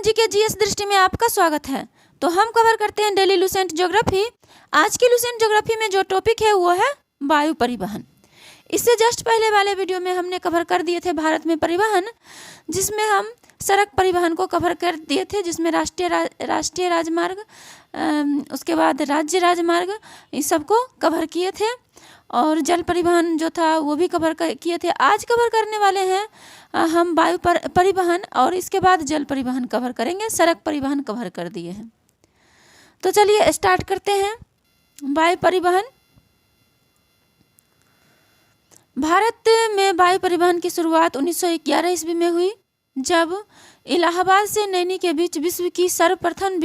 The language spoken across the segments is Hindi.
जीके जीएस दृष्टि में आपका स्वागत है। तो हम कवर करते हैं डेली लुसेंट ज्योग्राफी। आज की लुसेंट ज्योग्राफी में जो टॉपिक है वो है वायु परिवहन। इससे जस्ट पहले वाले वीडियो में हमने कवर कर दिए थे भारत में परिवहन, जिसमें हम सड़क परिवहन को कवर कर दिए थे, जिसमें राष्ट्रीय राजमार्ग, उसके बाद राज्य राजमार्ग, इस सब को कवर किए थे। और जल परिवहन जो था वो भी कवर किए थे। आज कवर करने वाले हैं हम वायु परिवहन, और इसके बाद जल परिवहन कवर करेंगे। सड़क परिवहन कवर कर दिए हैं। तो चलिए स्टार्ट करते हैं। वायु परिवहन। भारत में वायु परिवहन की शुरुआत 1911 ईस्वी में हुई, जब इलाहाबाद से नैनी के बीच विश्व की सर्वप्रथम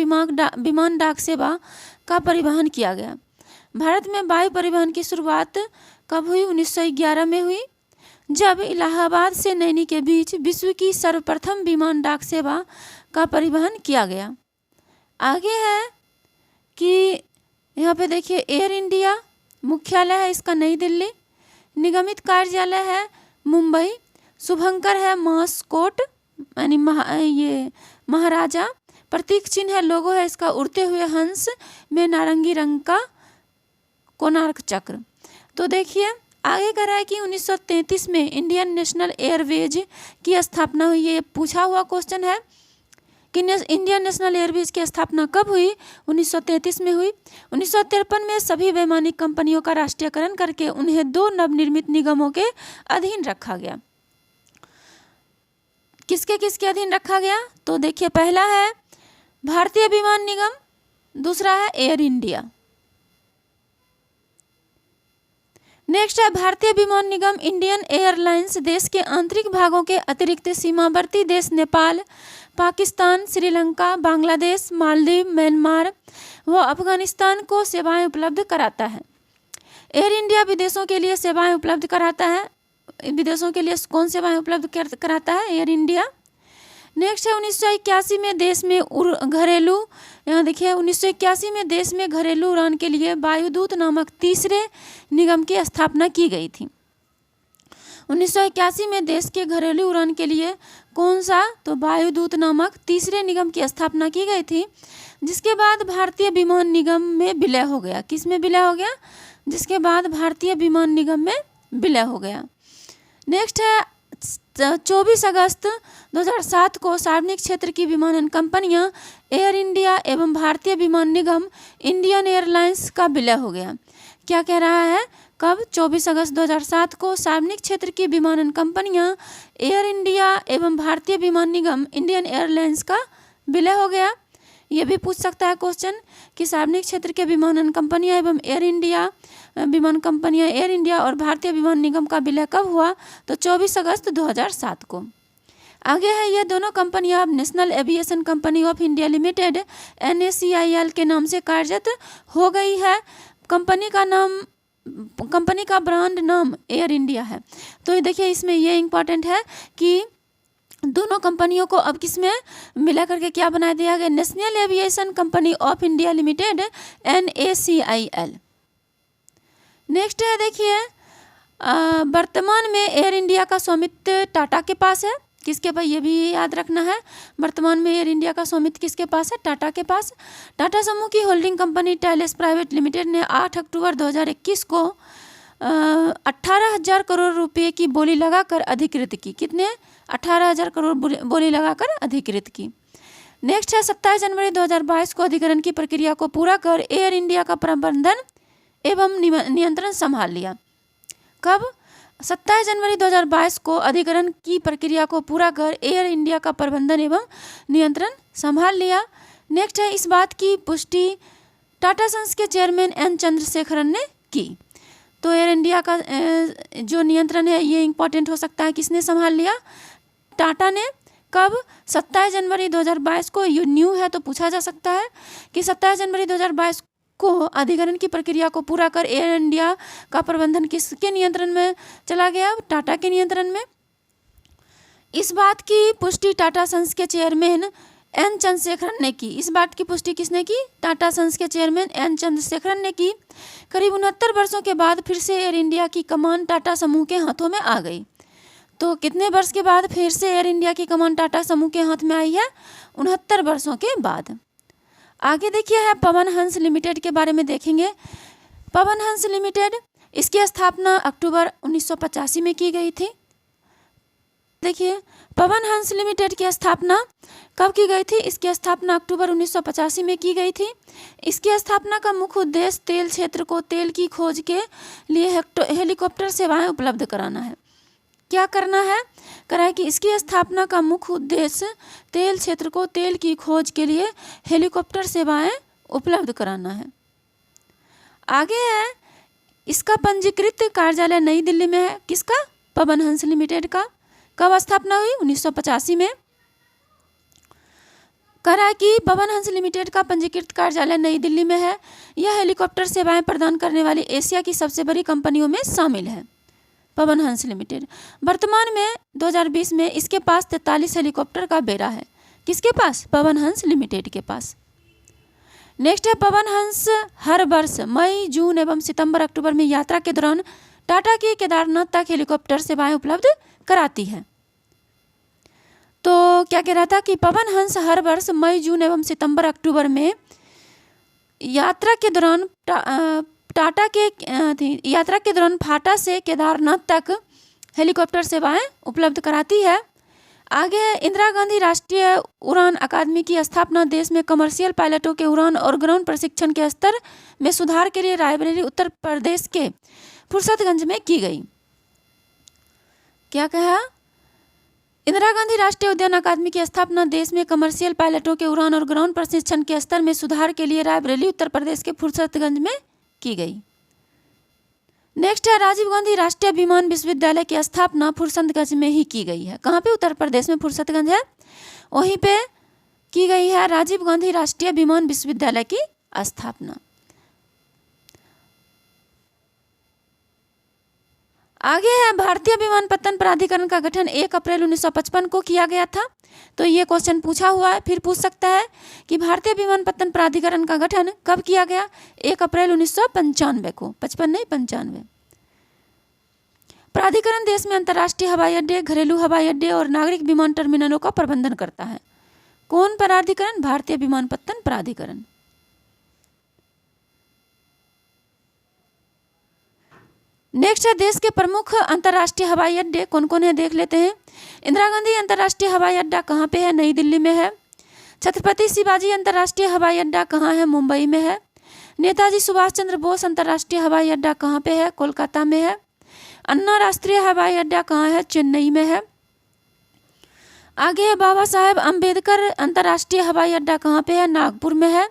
विमान डाक सेवा का परिवहन किया गया। भारत में वायु परिवहन की शुरुआत कब हुई? 1911 में हुई, जब इलाहाबाद से नैनी के बीच विश्व की सर्वप्रथम विमान डाक सेवा का परिवहन किया गया। आगे है कि यहाँ पे देखिए, एयर इंडिया मुख्यालय है इसका नई दिल्ली, निगमित कार्यालय है मुंबई, शुभंकर है मास्कोट यानी ये महाराजा, प्रतीक चिन्ह है, लोगो है इसका उड़ते हुए हंस में नारंगी रंग का कोणार्क चक्र। तो देखिए आगे कह रहा है कि 1933 में इंडियन नेशनल एयरवेज की स्थापना हुई। ये पूछा हुआ क्वेश्चन है कि इंडियन नेशनल एयरवेज की स्थापना कब हुई? 1933 में हुई। 1953 में सभी वैमानिक कंपनियों का राष्ट्रीयकरण करके उन्हें दो नवनिर्मित निगमों के अधीन रखा गया। किसके किसके अधीन रखा गया? तो देखिए, पहला है भारतीय विमान निगम, दूसरा है एयर इंडिया। नेक्स्ट है भारतीय विमान निगम इंडियन एयरलाइंस देश के आंतरिक भागों के अतिरिक्त सीमावर्ती देश नेपाल, पाकिस्तान, श्रीलंका, बांग्लादेश, मालदीव, म्यांमार व अफगानिस्तान को सेवाएं उपलब्ध कराता है। एयर इंडिया विदेशों के लिए सेवाएं उपलब्ध कराता है। विदेशों के लिए कौन सेवाएं उपलब्ध कराता है? Air India. नेक्स्ट है 1981 में देश में घरेलू, यहाँ देखिए 1981 में देश में घरेलू उड़ान के लिए वायुदूत नामक तीसरे निगम की स्थापना की गई थी। 1981 में देश के घरेलू उड़ान के लिए कौन सा? तो वायुदूत नामक तीसरे निगम की स्थापना की गई थी, जिसके बाद भारतीय विमान निगम में विलय हो गया। किस में विलय हो गया? जिसके बाद भारतीय विमान निगम में विलय हो गया। नेक्स्ट है 24 अगस्त 2007 को सार्वजनिक क्षेत्र की विमानन कंपनियां एयर इंडिया एवं भारतीय विमान निगम इंडियन एयरलाइंस का विलय हो गया। क्या कह रहा है? कब? 24 अगस्त 2007 को सार्वजनिक क्षेत्र की विमानन कंपनियां एयर इंडिया एवं भारतीय विमान निगम इंडियन एयरलाइंस का विलय हो गया। ये भी पूछ सकता है क्वेश्चन कि सार्वजनिक क्षेत्र के विमानन कंपनियां एवं विमान कंपनियां एयर इंडिया और भारतीय विमान निगम का विलय कब हुआ? तो 24 अगस्त 2007 को। आगे है, ये दोनों कंपनियां अब national aviation company of India limited NACIL के नाम से कार्यरत हो गई है। कंपनी का ब्रांड नाम एयर इंडिया है। तो ये देखिए, इसमें ये इम्पॉर्टेंट है कि दोनों कंपनियों को अब किस में मिला करके क्या बना दिया गया? National aviation company of India limited NACIL। Next है देखिए, वर्तमान में एयर इंडिया का स्वामित्व टाटा के पास है। किसके पास? ये भी याद रखना है। वर्तमान में एयर इंडिया का स्वामित्व किसके पास है? टाटा के पास। टाटा समूह की होल्डिंग कंपनी टाइलेस प्राइवेट लिमिटेड ने 8 अक्टूबर 2021 को 18,000 करोड़ रुपए की बोली लगाकर अधिकृत की। कितने? 18,000 करोड़ बोली लगाकर अधिकृत की। नेक्स्ट है 27 जनवरी 2022 को अधिग्रहण की प्रक्रिया को पूरा कर एयर इंडिया का प्रबंधन एवं नियंत्रण संभाल लिया। कब? 27 जनवरी 2022 को अधिग्रहण की प्रक्रिया को पूरा कर एयर इंडिया का प्रबंधन एवं नियंत्रण संभाल लिया। नेक्स्ट है, इस बात की पुष्टि टाटा सन्स के चेयरमैन N चंद्रशेखरन ने की। तो एयर इंडिया का जो नियंत्रण है ये इंपॉर्टेंट हो सकता है, किसने संभाल लिया? टाटा ने। कब? 27 जनवरी 2022 को। ये न्यू है तो पूछा जा सकता है कि 27 जनवरी 2022 को अधिग्रहण की प्रक्रिया को पूरा कर एयर इंडिया का प्रबंधन किसके नियंत्रण में चला गया? टाटा के नियंत्रण में। इस बात की पुष्टि टाटा सन्स के चेयरमैन N चंद्रशेखरन ने की। इस बात की पुष्टि किसने की? टाटा सन्स के चेयरमैन N चंद्रशेखरन ने की। करीब 69 वर्षों के बाद फिर से एयर इंडिया की कमान टाटा समूह के हाथों में आ गई। तो कितने वर्ष के बाद फिर से एयर इंडिया की कमान टाटा समूह के हाथ में आई है? 69 वर्षों के बाद। आगे देखिए है पवन हंस लिमिटेड के बारे में देखेंगे। पवन हंस लिमिटेड, इसकी स्थापना अक्टूबर 1985 में की गई थी। देखिए पवन हंस लिमिटेड की स्थापना कब की गई थी? इसकी स्थापना अक्टूबर 1985 में की गई थी। इसकी स्थापना का मुख्य उद्देश्य तेल क्षेत्र को तेल की खोज के लिए हेलीकॉप्टर सेवाएं उपलब्ध कराना है। क्या करना है? करा है कि इसकी स्थापना का मुख्य उद्देश्य तेल क्षेत्र को तेल की खोज के लिए हेलीकॉप्टर सेवाएं उपलब्ध कराना है। आगे है इसका पंजीकृत कार्यालय नई दिल्ली में है। किसका? पवन हंस लिमिटेड का। कब स्थापना हुई? 1985 में। करा कि पवन हंस लिमिटेड का पंजीकृत कार्यालय नई दिल्ली में है। यह हेलीकॉप्टर सेवाएं प्रदान करने वाली एशिया की सबसे बड़ी कंपनियों में शामिल है पवन हंस लिमिटेड। वर्तमान में 2020 में इसके पास 43 हेलीकॉप्टर का बेड़ा है। किसके पास? पवन हंस लिमिटेड के पास। नेक्स्ट है पवन हंस हर वर्ष मई, जून एवं सितंबर, अक्टूबर में यात्रा के दौरान टाटा की केदारनाथ तक हेलीकॉप्टर सेवाएं उपलब्ध कराती है। तो क्या कह रहा था कि पवन हंस हर वर्ष मई, जून एवं सितंबर, अक्टूबर में यात्रा के दौरान फाटा से केदारनाथ तक हेलीकॉप्टर सेवाएं उपलब्ध कराती है। आगे है इंदिरा गांधी राष्ट्रीय उड़ान अकादमी की स्थापना देश में कमर्शियल पायलटों के उड़ान और ग्राउंड प्रशिक्षण के स्तर में सुधार के लिए रायबरेली, उत्तर प्रदेश के फुर्सतगंज में की गई। क्या कहा? इंदिरा गांधी राष्ट्रीय उद्यान अकादमी की स्थापना देश में कमर्शियल पायलटों के उड़ान और ग्राउंड प्रशिक्षण के स्तर में सुधार के लिए रायबरेली, उत्तर प्रदेश के फुर्सतगंज में की गई। नेक्स्ट है राजीव गांधी राष्ट्रीय विमान विश्वविद्यालय की स्थापना फुर्सतगंज में ही की गई है। कहाँ पे? उत्तर प्रदेश में फुर्सतगंज है, वहीं पे की गई है राजीव गांधी राष्ट्रीय विमान विश्वविद्यालय की स्थापना। आगे है भारतीय विमानपत्तन प्राधिकरण का गठन 1 अप्रैल 1955 को किया गया था। तो ये क्वेश्चन पूछा हुआ है, फिर पूछ सकता है कि भारतीय विमानपत्तन प्राधिकरण का गठन कब किया गया? 1 अप्रैल 1995 को। 55 नहीं, 95। प्राधिकरण देश में अंतर्राष्ट्रीय हवाई अड्डे, घरेलू हवाई अड्डे और नागरिक विमान टर्मिनलों का प्रबंधन करता है। कौन प्राधिकरण? भारतीय विमानपत्तन प्राधिकरण। नेक्स्ट है देश के प्रमुख अंतर्राष्ट्रीय हवाई अड्डे कौन कौन है, देख लेते हैं। इंदिरा गांधी अंतर्राष्ट्रीय हवाई अड्डा कहाँ पे है? नई दिल्ली में है। छत्रपति शिवाजी अंतर्राष्ट्रीय हवाई अड्डा कहाँ है? मुंबई में है। नेताजी सुभाष चंद्र बोस अंतर्राष्ट्रीय हवाई अड्डा कहाँ पे है? कोलकाता में है। अन्ना राष्ट्रीय हवाई अड्डा कहाँ है? चेन्नई में है। आगे है बाबा साहेब अम्बेडकर अंतर्राष्ट्रीय हवाई अड्डा कहाँ पे है? नागपुर में है।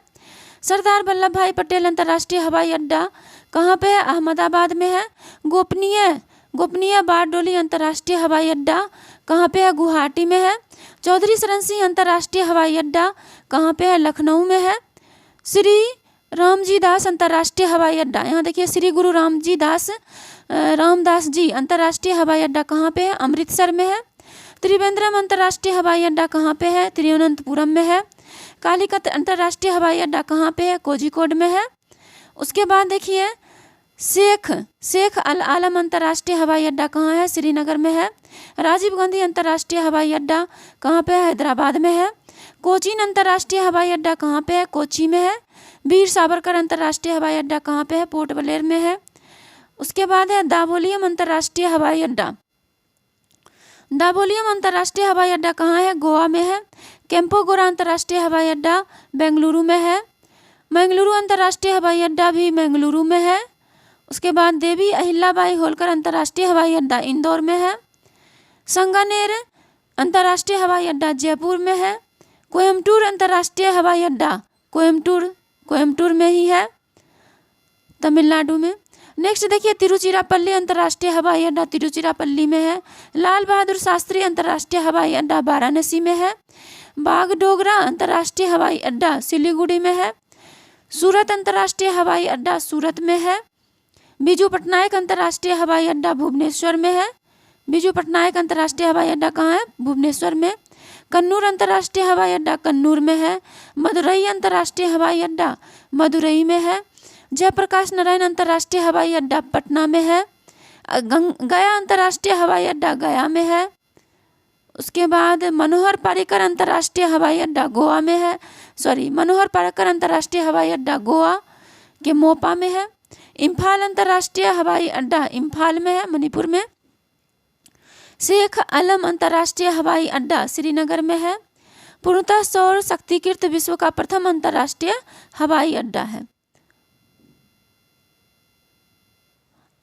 सरदार वल्लभ भाई पटेल अंतर्राष्ट्रीय हवाई अड्डा कहाँ पे है? अहमदाबाद में है। गोपनीय बारडोली अंतर्राष्ट्रीय हवाई अड्डा कहाँ पे है? गुवाहाटी में है। चौधरी चरण सिंह अंतर्राष्ट्रीय हवाई अड्डा कहाँ पे है? लखनऊ में है। श्री रामजी दास अंतर्राष्ट्रीय हवाई अड्डा, यहाँ देखिए श्री गुरु रामदास जी अंतर्राष्ट्रीय हवाई अड्डा कहाँ पे है? अमृतसर में है। त्रिवेंद्रम अंतर्राष्ट्रीय हवाई अड्डा कहाँ पे है? तिरुवनंतपुरम में है। कालीकट अंतर्राष्ट्रीय हवाई अड्डा कहाँ पे है? कोझिकोड में है। उसके बाद देखिए शेख अल आलम अंतर्राष्ट्रीय हवाई अड्डा कहाँ है? श्रीनगर में है। राजीव गांधी अंतर्राष्ट्रीय हवाई अड्डा कहाँ पे है? हैदराबाद में है। कोचीन अंतर्राष्ट्रीय हवाई अड्डा कहाँ पे है? कोची में है। वीर सावरकर अंतर्राष्ट्रीय हवाई अड्डा कहाँ पे है? पोर्ट ब्लेयर में है। उसके बाद है दावोलियम अंतर्राष्ट्रीय हवाई अड्डा। दावोलियम अंतर्राष्ट्रीय हवाई अड्डा कहाँ है? गोवा में है। केम्पोगोरा अंतर्राष्ट्रीय हवाई अड्डा बेंगलुरु में है। मंगलुरु अंतर्राष्ट्रीय हवाई अड्डा भी बेंगलुरु में है। उसके बाद देवी अहिल्याबाई होलकर अंतर्राष्ट्रीय हवाई अड्डा इंदौर में है। संगानेर अंतर्राष्ट्रीय हवाई अड्डा जयपुर में है। कोयम्बटूर अंतर्राष्ट्रीय हवाई अड्डा कोयम्बटूर में ही है, तमिलनाडु में। नेक्स्ट देखिए तिरुचिरापल्ली अंतर्राष्ट्रीय हवाई अड्डा तिरुचिरापल्ली में है। लाल बहादुर शास्त्री अंतर्राष्ट्रीय हवाई अड्डा वाराणसी में है। बागडोगरा अंतर्राष्ट्रीय हवाई अड्डा सिलीगुड़ी में है। सूरत अंतर्राष्ट्रीय हवाई अड्डा सूरत में है। बीजू पटनायक अंतर्राष्ट्रीय हवाई अड्डा भुवनेश्वर में है। बीजू पटनायक अंतर्राष्ट्रीय हवाई अड्डा कहाँ है? भुवनेश्वर में। कन्नूर अंतर्राष्ट्रीय हवाई अड्डा कन्नूर में है। मदुरई अंतर्राष्ट्रीय हवाई अड्डा मदुरई में है। जयप्रकाश नारायण अंतर्राष्ट्रीय हवाई अड्डा पटना में है। गया अंतर्राष्ट्रीय हवाई अड्डा गया में है। उसके बाद मनोहर पर्रिकर अंतर्राष्ट्रीय हवाई अड्डा गोवा में है। मनोहर पर्रिकर अंतर्राष्ट्रीय हवाई अड्डा गोवा के मोपा में है। इम्फाल अंतर्राष्ट्रीय हवाई अड्डा इम्फाल में है, मणिपुर में। शेख आलम अंतर्राष्ट्रीय हवाई अड्डा श्रीनगर में है। पूर्णतः सौर शक्तिकृत विश्व का प्रथम अंतर्राष्ट्रीय हवाई अड्डा है।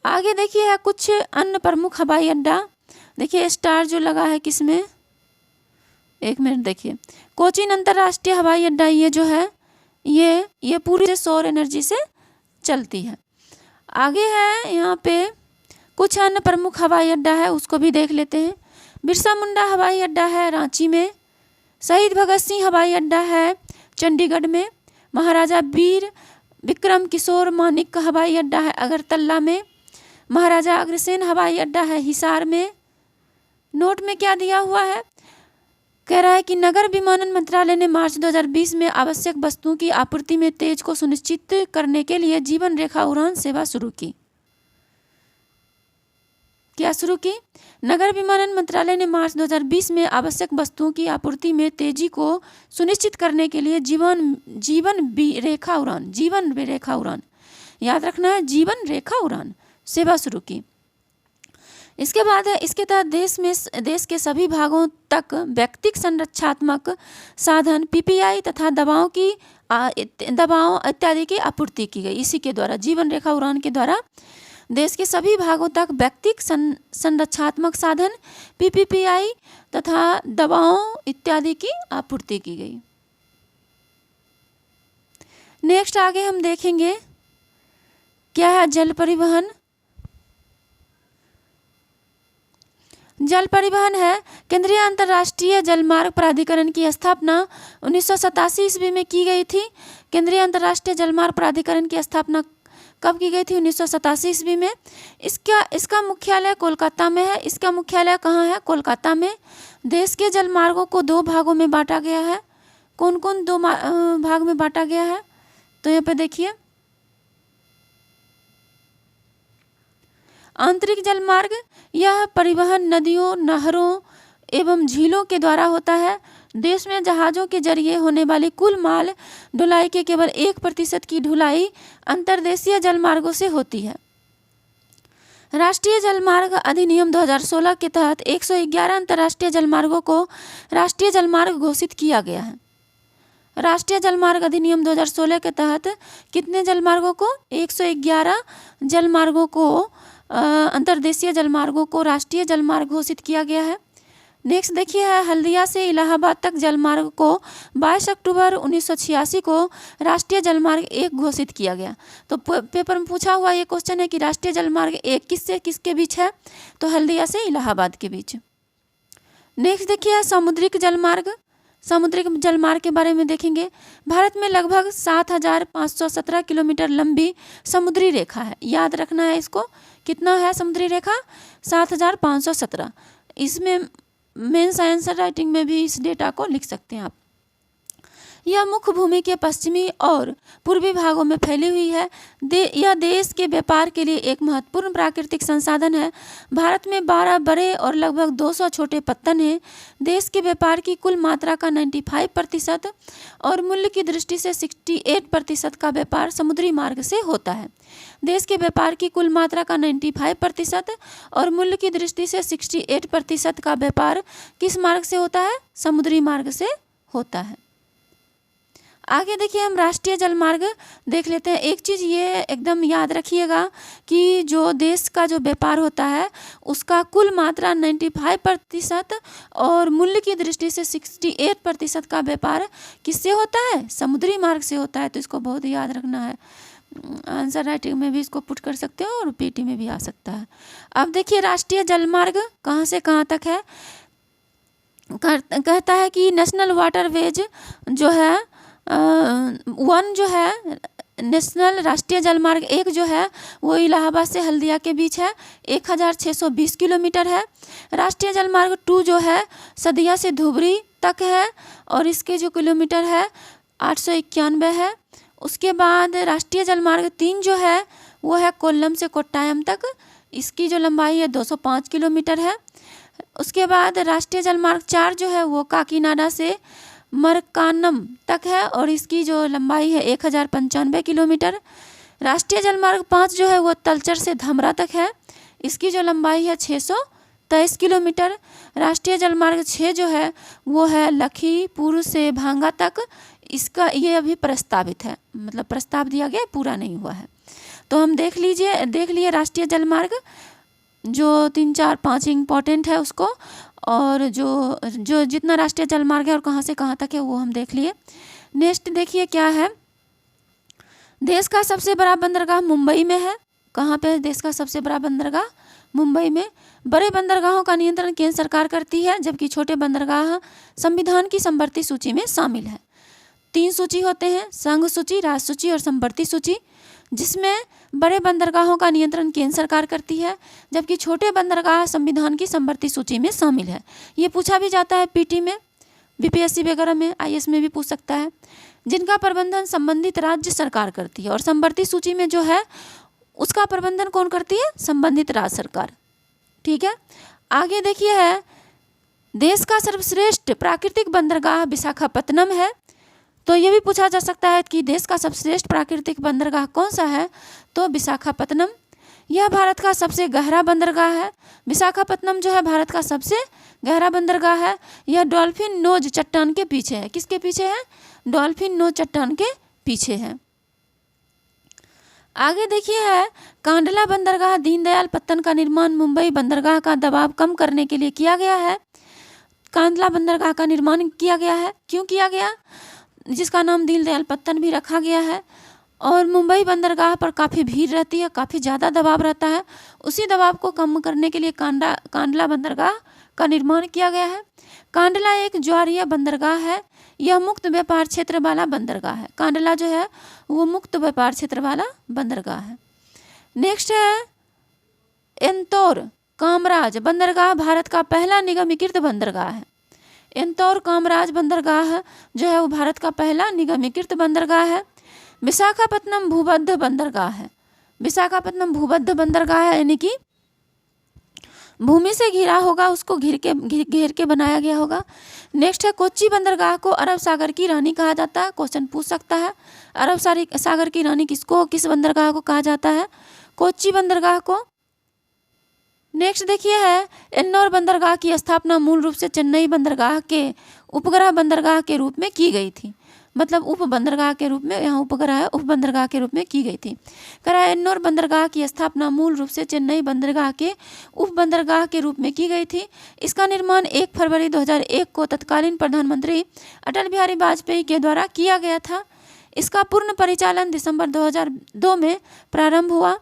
आगे देखिए है कुछ अन्य प्रमुख हवाई अड्डा। देखिए स्टार जो लगा है किसमें, एक मिनट देखिए, कोचीन अंतर्राष्ट्रीय हवाई अड्डा ये जो है ये पूरी सौर एनर्जी से चलती है। आगे है यहाँ पे कुछ अन्य प्रमुख हवाई अड्डा है, उसको भी देख लेते हैं। बिरसा मुंडा हवाई अड्डा है रांची में। शहीद भगत सिंह हवाई अड्डा है चंडीगढ़ में। महाराजा वीर विक्रम किशोर मानिक हवाई अड्डा है अगरतला में। महाराजा अग्रसेन हवाई अड्डा है हिसार में। नोट में क्या दिया हुआ है, कह रहा है कि नगर विमानन मंत्रालय ने मार्च 2020 में आवश्यक वस्तुओं की आपूर्ति में तेज को सुनिश्चित करने के लिए जीवन रेखा उड़ान सेवा शुरू की। क्या शुरू की? नगर विमानन मंत्रालय ने मार्च 2020 में आवश्यक वस्तुओं की आपूर्ति में तेजी को सुनिश्चित करने के लिए जीवन रेखा उड़ान, याद रखना है, जीवन रेखा उड़ान सेवा शुरू की। इसके बाद है, इसके तहत देश के सभी भागों तक व्यक्तिगत संरक्षणात्मक साधन पीपीआई तथा दवाओं इत्यादि की आपूर्ति की गई। इसी के द्वारा, जीवन रेखा उड़ान के द्वारा देश के सभी भागों तक व्यक्तिगत संरक्षणात्मक साधन पीपीआई तथा दवाओं इत्यादि की आपूर्ति की गई। नेक्स्ट आगे हम देखेंगे क्या है जल परिवहन। जल परिवहन है, केंद्रीय अंतर्राष्ट्रीय जलमार्ग प्राधिकरण की स्थापना 1987 ईस्वी में की गई थी। केंद्रीय अंतर्राष्ट्रीय जलमार्ग प्राधिकरण की स्थापना कब की गई थी? 1987 ईस्वी में। इसका मुख्यालय कोलकाता में है। इसका मुख्यालय कहाँ है? कोलकाता में। देश के जलमार्गों को दो भागों में बांटा गया है। कौन कौन दो भाग में बांटा गया है? तो यहाँ पे देखिए, आंतरिक जलमार्ग, यह परिवहन नदियों, नहरों एवं झीलों के द्वारा होता है। देश में जहाज़ों के जरिए होने वाली कुल माल ढुलाई के केवल 1% की ढुलाई अंतर्देशीय जलमार्गों से होती है। राष्ट्रीय जलमार्ग अधिनियम 2016 के तहत 111 अंतर्राष्ट्रीय जलमार्गों को राष्ट्रीय जलमार्ग घोषित किया गया है। राष्ट्रीय जलमार्ग अधिनियम 2016 के तहत कितने जलमार्गों को? 111 जलमार्गों को, अंतर्देशीय जलमार्गों को राष्ट्रीय जलमार्ग घोषित किया गया है। नेक्स्ट देखिए है, हल्दिया से इलाहाबाद तक जलमार्ग को 22 अक्टूबर 1986 को राष्ट्रीय जलमार्ग 1 घोषित किया गया। तो पेपर में पूछा हुआ ये क्वेश्चन है कि राष्ट्रीय जलमार्ग 1 किससे किसके बीच है? तो हल्दिया से इलाहाबाद के बीच। नेक्स्ट देखिए समुद्रिक जलमार्ग। समुद्रिक जलमार्ग के बारे में देखेंगे। भारत में लगभग 7517 किलोमीटर लंबी समुद्री रेखा है। याद रखना है इसको, कितना है समुद्री रेखा? 7517। इसमें मेंस आंसर राइटिंग में भी इस डेटा को लिख सकते हैं आप। यह मुख्य भूमि के पश्चिमी और पूर्वी भागों में फैली हुई है। यह देश के व्यापार के लिए एक महत्वपूर्ण प्राकृतिक संसाधन है। भारत में 12 बड़े और लगभग 200 छोटे पत्तन हैं। देश के व्यापार की कुल मात्रा का 95% और मूल्य की दृष्टि से 68% का व्यापार समुद्री मार्ग से होता है। देश के व्यापार की कुल मात्रा का 95% और मूल्य की दृष्टि से 68% का व्यापार किस मार्ग से होता है? समुद्री मार्ग से होता है। आगे देखिए हम राष्ट्रीय जलमार्ग देख लेते हैं। एक चीज़ ये एकदम याद रखिएगा कि जो देश का जो व्यापार होता है उसका कुल मात्रा 95% और मूल्य की दृष्टि से 68% का व्यापार किससे होता है? समुद्री मार्ग से होता है। तो इसको बहुत याद रखना है। आंसर राइटिंग में भी इसको पुट कर सकते हो और पीटी में भी आ सकता है। अब देखिए राष्ट्रीय जलमार्ग कहाँ से कहाँ तक है। कहता है कि नेशनल वाटरवेज जो है 1 जो है, नेशनल राष्ट्रीय जलमार्ग 1 जो है वो इलाहाबाद से हल्दिया के बीच है, 1620 किलोमीटर है। राष्ट्रीय जलमार्ग 2 जो है सदिया से धुबरी तक है और इसके जो किलोमीटर है 891 है। उसके बाद राष्ट्रीय जलमार्ग 3 जो है वो है कोल्लम से कोट्टायम तक, इसकी जो लंबाई है 205 किलोमीटर है। उसके बाद राष्ट्रीय जलमार्ग 4 जो है वो काकीनाडा से मरकानम तक है और इसकी जो लंबाई है 1095 किलोमीटर। राष्ट्रीय जलमार्ग 5 जो है वो तलचर से धमरा तक है, इसकी जो लंबाई है 623 किलोमीटर। राष्ट्रीय जलमार्ग 6 जो है वो है लखीमपुर से भांगा तक, इसका ये अभी प्रस्तावित है, मतलब प्रस्ताव दिया गया, पूरा नहीं हुआ है। तो हम देख लिए राष्ट्रीय जलमार्ग जो 3, 4, 5 इम्पॉर्टेंट है उसको, और जो जितना राष्ट्रीय जलमार्ग है और कहाँ से कहाँ तक है वो हम देख लिए। नेक्स्ट देखिए क्या है, देश का सबसे बड़ा बंदरगाह मुंबई में है। कहाँ पे है देश का सबसे बड़ा बंदरगाह? मुंबई में। बड़े बंदरगाहों का नियंत्रण केंद्र सरकार करती है, जबकि छोटे बंदरगाह संविधान की संवर्ती सूची में शामिल है। 3 सूची होते हैं, संघ सूची, राज्य सूची और संवर्ती सूची, जिसमें बड़े बंदरगाहों का नियंत्रण केंद्र सरकार करती है, जबकि छोटे बंदरगाह संविधान की संवर्ती सूची में शामिल है। ये पूछा भी जाता है पीटी में, बीपीएससी वगैरह में, आईएएस में भी पूछ सकता है। जिनका प्रबंधन संबंधित राज्य सरकार करती है, और संवर्ती सूची में जो है उसका प्रबंधन कौन करती है? संबंधित राज्य सरकार। ठीक है, आगे देखिए है, देश का सर्वश्रेष्ठ प्राकृतिक बंदरगाह विशाखापत्तनम है। तो ये भी पूछा जा सकता है कि देश का सर्वश्रेष्ठ प्राकृतिक बंदरगाह कौन सा है? तो विशाखापत्तनम। यह भारत का सबसे गहरा बंदरगाह है। विशाखापत्तनम जो है भारत का सबसे गहरा बंदरगाह है। यह डॉल्फिन नोज चट्टान के पीछे है। किसके पीछे है? डॉल्फिन नोज चट्टान के पीछे है। आगे देखिए है, कांडला बंदरगाह दीनदयाल पत्तन का निर्माण मुंबई बंदरगाह का दबाव कम करने के लिए किया गया है। कांडला बंदरगाह का निर्माण किया गया है, क्यों किया गया? जिसका नाम दीनदयाल पत्तन भी रखा गया है। और मुंबई बंदरगाह पर काफ़ी भीड़ रहती है, काफ़ी ज़्यादा दबाव रहता है, उसी दबाव को कम करने के लिए कांडला बंदरगाह का निर्माण किया गया है। कांडला एक ज्वारीय बंदरगाह है। यह मुक्त व्यापार क्षेत्र वाला बंदरगाह है। कांडला जो है वो मुक्त व्यापार क्षेत्र वाला बंदरगाह है। नेक्स्ट है, एंतौर कामराज बंदरगाह भारत का पहला निगमीकृत बंदरगाह है। एंतौर कामराज बंदरगाह जो है वो भारत का पहला निगमीकृत बंदरगाह है। विशाखापत्तनम भूबद्ध बंदरगाह है। विशाखापत्तनम भूबद्ध बंदरगाह है, यानी कि भूमि से घिरा होगा, उसको घेर के बनाया गया होगा। नेक्स्ट है, कोच्चि बंदरगाह को अरब सागर की रानी कहा जाता है। क्वेश्चन पूछ सकता है, अरब सागर की रानी किस बंदरगाह को कहा जाता है? कोच्चि बंदरगाह को। नेक्स्ट देखिए है, एन्नौर बंदरगाह की स्थापना मूल रूप से चेन्नई बंदरगाह के उपग्रह बंदरगाह के रूप में की गई थी। मतलब उप बंदरगाह के रूप में, यहाँ उपग्रह है, उप बंदरगाह के रूप में की गई थी। करा एन्नौर बंदरगाह की स्थापना मूल रूप से चेन्नई बंदरगाह के उप बंदरगाह के रूप में की गई थी। इसका निर्माण 1 फरवरी 2001 को तत्कालीन प्रधानमंत्री अटल बिहारी वाजपेयी के द्वारा किया गया था। इसका पूर्ण परिचालन दिसंबर 2002 में प्रारंभ हुआ।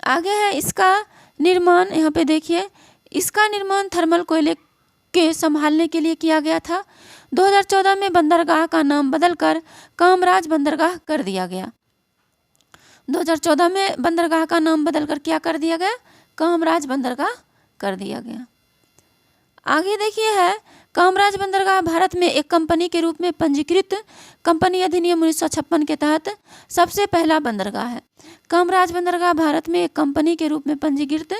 आगे है इसका निर्माण, यहाँ पे देखिए, इसका निर्माण थर्मल कोयले के संभालने के लिए किया गया था। 2014 में बंदरगाह का नाम बदलकर कामराज बंदरगाह कर दिया गया। 2014 में बंदरगाह का नाम बदलकर क्या कर दिया गया? कामराज बंदरगाह कर दिया गया। आगे देखिए है, कामराज बंदरगाह भारत में एक कंपनी के रूप में पंजीकृत कंपनी अधिनियम 1956 के तहत सबसे पहला बंदरगाह है। कामराज बंदरगाह भारत में एक कंपनी के रूप में पंजीकृत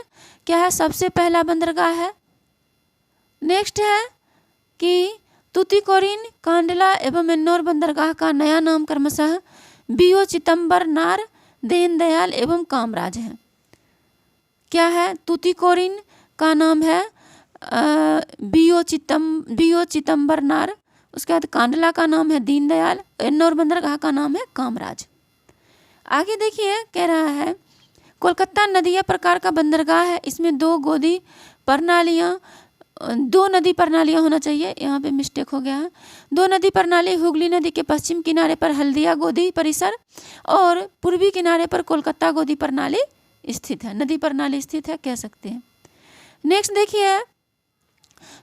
क्या है? सबसे पहला बंदरगाह है। नेक्स्ट है कि तूतीकोरिन, कांडला एवं एन्नौर बंदरगाह का नया नाम क्रमशः बीओ चिदंबरनार, दीनदयाल एवं कामराज है। क्या है? तूतीकोरिन का नाम है बीओ चिदंबरनार, उसके बाद कांडला का नाम है दीनदयाल, एन्नौर बंदरगाह का नाम है कामराज। आगे देखिए, कह रहा है कोलकाता नदीय प्रकार का बंदरगाह है। इसमें 2 नदी प्रणालियाँ होना चाहिए, यहाँ पे मिस्टेक हो गया है। 2 नदी प्रणाली हुगली नदी के पश्चिम किनारे पर हल्दिया गोदी परिसर और पूर्वी किनारे पर कोलकाता गोदी प्रणाली स्थित है, नदी प्रणाली स्थित है कह सकते हैं। नेक्स्ट देखिए,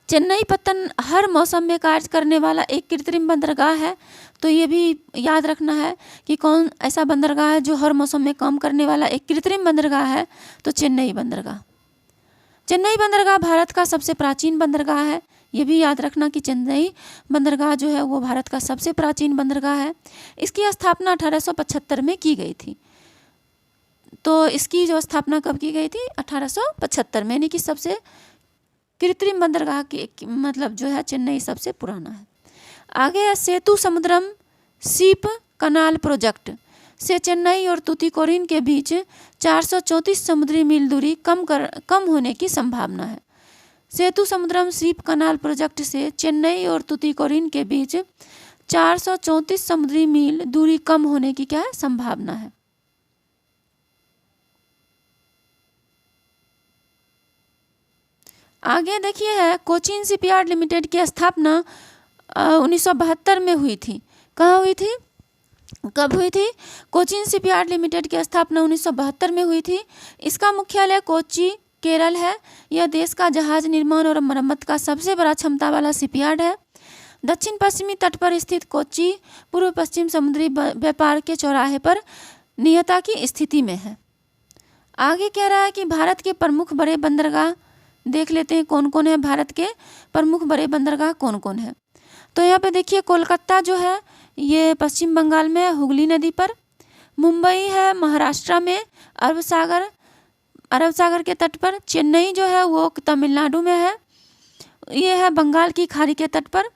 चेन्नई पत्तन हर मौसम में कार्य करने वाला एक कृत्रिम बंदरगाह है। तो ये भी याद रखना है कि कौन ऐसा बंदरगाह है जो हर मौसम में काम करने वाला एक कृत्रिम बंदरगाह है? तो चेन्नई बंदरगाह। चेन्नई बंदरगाह भारत का सबसे प्राचीन बंदरगाह है। ये भी याद रखना कि चेन्नई बंदरगाह जो है वो भारत का सबसे प्राचीन बंदरगाह है। इसकी स्थापना 1875 में की गई थी। तो इसकी जो स्थापना कब की गई थी? 1875 में, यानी कि सबसे कृत्रिम बंदरगाह मतलब जो है चेन्नई सबसे पुराना है। आगे है सेतु समुद्रम सीप कनाल प्रोजेक्ट से चेन्नई और तूतीकोरिन के बीच 434 समुद्री मील दूरी कम होने की संभावना है। सेतु समुद्रम सीप कनाल प्रोजेक्ट से चेन्नई और तूतीकोरिन के बीच 434 समुद्री मील दूरी कम होने की क्या है? संभावना है। आगे देखिए है कोचीन शिपयार्ड लिमिटेड की स्थापना 1972 में हुई थी। कहाँ हुई थी? कब हुई थी? कोचीन शिपयार्ड लिमिटेड की स्थापना 1972 में हुई थी। इसका मुख्यालय कोच्चि केरल है। यह देश का जहाज निर्माण और मरम्मत का सबसे बड़ा क्षमता वाला शिपयार्ड है। दक्षिण पश्चिमी तट पर स्थित कोच्चि पूर्व पश्चिम समुद्री व्यापार के चौराहे पर नियता की स्थिति में है। आगे कह रहा है कि भारत के प्रमुख बड़े बंदरगाह देख लेते हैं कौन कौन है। भारत के प्रमुख बड़े बंदरगाह कौन कौन है? तो यहाँ पे देखिए कोलकाता जो है ये पश्चिम बंगाल में है, हुगली नदी पर। मुंबई है महाराष्ट्र में, अरब सागर के तट पर। चेन्नई जो है वो तमिलनाडु में है, ये है बंगाल की खाड़ी के तट पर।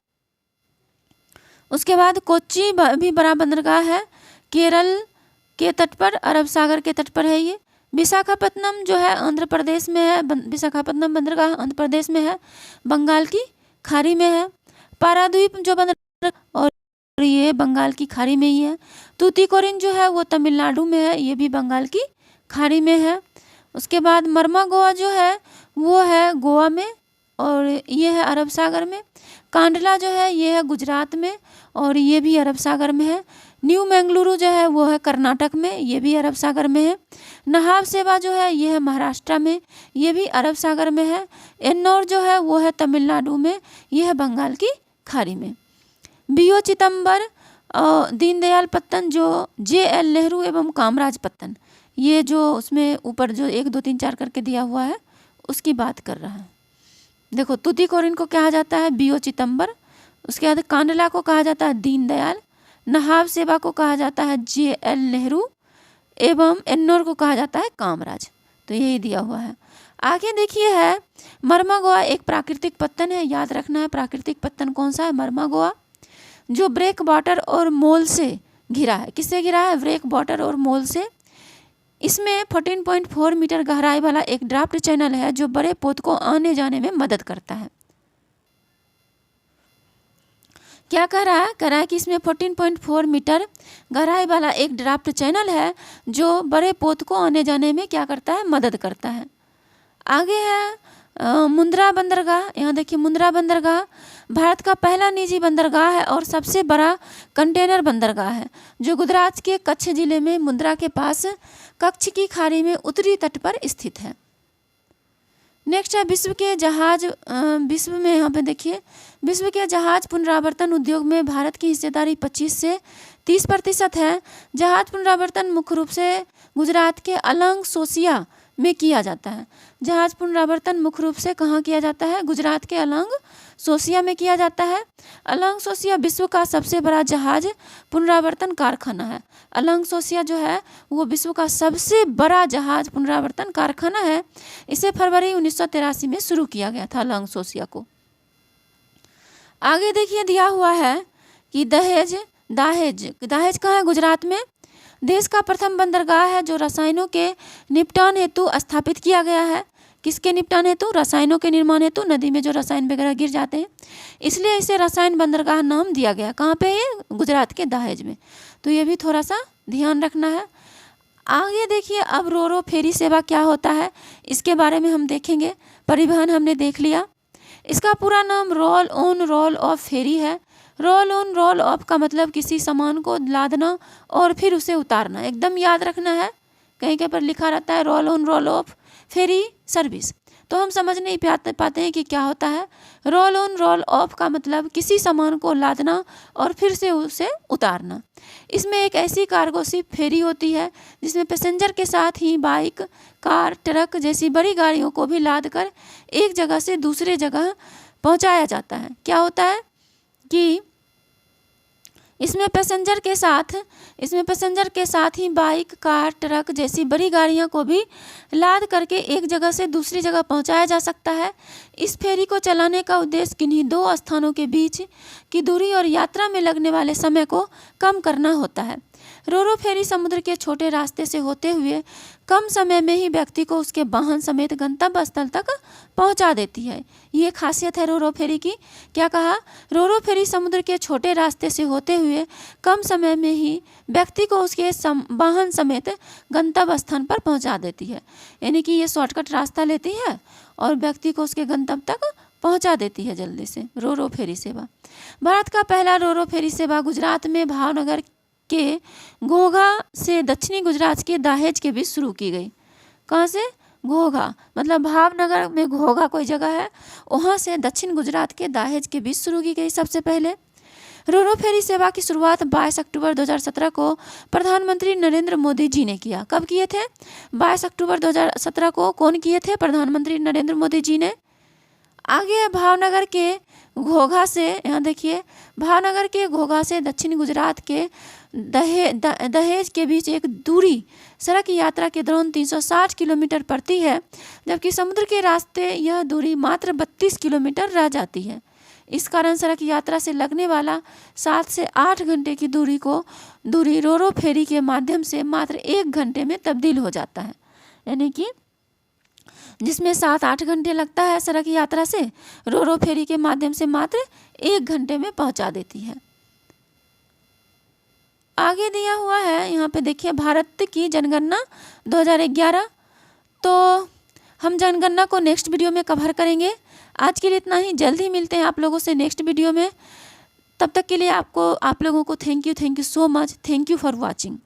उसके बाद कोच्चि भी बड़ा बंदरगाह है, केरल के तट पर, अरब सागर के तट पर है ये। विशाखापत्तनम जो है आंध्र प्रदेश में है, विशाखापत्तनम बंदरगाह आंध्र प्रदेश में है, बंगाल की खाड़ी में है। पारादीप जो बंदरगाह और ये बंगाल की खाड़ी में ही है। तूतीकोरिन जो है वो तमिलनाडु में है, ये भी बंगाल की खाड़ी में है। उसके बाद मर्मागोआ जो है वो है गोवा में और ये है अरब सागर में। कांडला जो है ये है गुजरात में और ये भी अरब सागर में है। न्यू मंगलुरु जो है वो है कर्नाटक में, ये भी अरब सागर में है। नहाव सेवा जो है ये है महाराष्ट्र में, ये भी अरब सागर में है। एन्नौर जो है वो है तमिलनाडु में, ये है बंगाल की खाड़ी में। बीओ चिदम्बर दीनदयाल पत्तन जो JL नेहरू एवं कामराज पत्तन, ये जो उसमें ऊपर जो 1 2 3 4 करके दिया हुआ है उसकी बात कर रहा है। देखो तूतीकोरिन को कहा जाता है बीओ चिदम्बर, उसके बाद कांडला को कहा जाता है दीनदयाल, नहाव सेवा को कहा जाता है JL नेहरू एवं एन्नौर को कहा जाता है कामराज। तो यही दिया हुआ है। आगे देखिए है मर्मागोआ एक प्राकृतिक पत्तन है, याद रखना है प्राकृतिक पत्तन कौन सा है? मर्मागोआ, जो ब्रेक वाटर और मोल से घिरा है। किससे घिरा है? ब्रेक वाटर और मोल से। इसमें 14.4 मीटर गहराई वाला एक ड्राफ्ट चैनल है जो बड़े पोत को आने जाने में मदद करता है। क्या कह रहा है? कह रहा है कि इसमें 14.4 मीटर गहराई वाला एक ड्राफ्ट चैनल है जो बड़े पोत को आने जाने में क्या करता है? मदद करता है। आगे है मुंद्रा बंदरगाह। यहाँ देखिए मुंद्रा बंदरगाह भारत का पहला निजी बंदरगाह है और सबसे बड़ा कंटेनर बंदरगाह है जो गुजरात के कच्छ जिले में मुंद्रा के पास कच्छ की खाड़ी में उत्तरी तट पर स्थित है। नेक्स्ट है विश्व के जहाज। विश्व में यहाँ पे देखिए विश्व के जहाज पुनरावर्तन उद्योग में भारत की हिस्सेदारी 25 से 30% है। जहाज पुनरावर्तन मुख्य रूप से गुजरात के अलंग सोसिया में किया जाता है। जहाज पुनरावर्तन मुख्य रूप से कहाँ किया जाता है? गुजरात के अलंग सोसिया में किया जाता है। अलंग सोसिया विश्व का सबसे बड़ा जहाज पुनरावर्तन कारखाना है। अलंग सोसिया जो है वो विश्व का सबसे बड़ा जहाज पुनरावर्तन कारखाना है। इसे फरवरी 1983 में शुरू किया गया था अलंग सोसिया को। आगे देखिए दिया हुआ है कि दहेज कहाँ है? गुजरात में। देश का प्रथम बंदरगाह है जो रसायनों के निपटान हेतु स्थापित किया गया है। किसके निपटान हेतु? रसायनों के निर्माण हेतु। नदी में जो रसायन वगैरह गिर जाते हैं इसलिए इसे रसायन बंदरगाह नाम दिया गया। कहाँ पे? ये गुजरात के दहेज में। तो ये भी थोड़ा सा ध्यान रखना है। आगे देखिए अब रोरो फेरी सेवा क्या होता है इसके बारे में हम देखेंगे। परिवहन हमने देख लिया। इसका पूरा नाम रोल ऑन रोल ऑफ फेरी है। रोल ऑन रोल ऑफ का मतलब किसी सामान को लादना और फिर उसे उतारना। एकदम याद रखना है, कहीं कहीं पर लिखा रहता है roll on roll of ferry service, तो हम समझ नहीं पाते हैं कि क्या होता है। रोल ऑन रोल ऑफ का मतलब किसी सामान को लादना और फिर से उसे उतारना। इसमें एक ऐसी कार्गो शिप फेरी होती है जिसमें पैसेंजर के साथ ही बाइक, कार, ट्रक जैसी बड़ी गाड़ियों को भी लाद कर एक जगह से दूसरे जगह पहुंचाया जाता है। क्या होता है कि इसमें पैसेंजर के साथ ही बाइक, कार, ट्रक जैसी बड़ी गाड़ियों को भी लाद करके एक जगह से दूसरी जगह पहुंचाया जा सकता है। इस फेरी को चलाने का उद्देश्य किन्हीं दो स्थानों के बीच की दूरी और यात्रा में लगने वाले समय को कम करना होता है। रोरो फेरी समुद्र के छोटे रास्ते से होते हुए कम समय में ही व्यक्ति को उसके वाहन समेत गंतव्य स्थल तक पहुंचा देती है। ये खासियत है रोरो फेरी की। क्या कहा? रोरो फेरी समुद्र के छोटे रास्ते से होते हुए कम समय में ही व्यक्ति को उसके वाहन समेत गंतव्य स्थान पर पहुंचा देती है। यानी कि ये शॉर्टकट रास्ता लेती है और व्यक्ति को उसके गंतव्य तक पहुंचा देती है जल्दी से। रोरो फेरी सेवा। भारत का पहला रोरो फेरी सेवा गुजरात में भावनगर के घोघा से दक्षिणी गुजरात के दहेज के बीच शुरू की गई। कहाँ से? घोघा, मतलब भावनगर में घोघा कोई जगह है, वहाँ से दक्षिण गुजरात के दहेज के बीच शुरू की गई सबसे पहले। रोरो फेरी सेवा की शुरुआत 22 अक्टूबर 2017 को प्रधानमंत्री नरेंद्र मोदी जी ने किया। कब किए थे? 22 अक्टूबर 2017 को कौन किए थे? प्रधानमंत्री नरेंद्र मोदी जी ने। आगे भावनगर के घोघा से, यहाँ देखिए, भावनगर के घोघा से दक्षिण गुजरात के दहेज के बीच एक दूरी सड़क यात्रा के दौरान 360 किलोमीटर पड़ती है, जबकि समुद्र के रास्ते यह दूरी मात्र 32 किलोमीटर रह जाती है। इस कारण सड़क यात्रा से लगने वाला 7 से 8 घंटे की दूरी रोरो फेरी के माध्यम से मात्र 1 घंटे में तब्दील हो जाता है। यानी कि जिसमें 7-8 घंटे लगता है सड़क यात्रा से, रोरो फेरी के माध्यम से मात्र 1 घंटे में पहुंचा देती है। आगे दिया हुआ है यहाँ पे देखिए, भारत की जनगणना 2011। तो हम जनगणना को नेक्स्ट वीडियो में कवर करेंगे। आज के लिए इतना ही। जल्द ही मिलते हैं आप लोगों से नेक्स्ट वीडियो में। तब तक के लिए आप लोगों को thank you so much. Thank you for watching.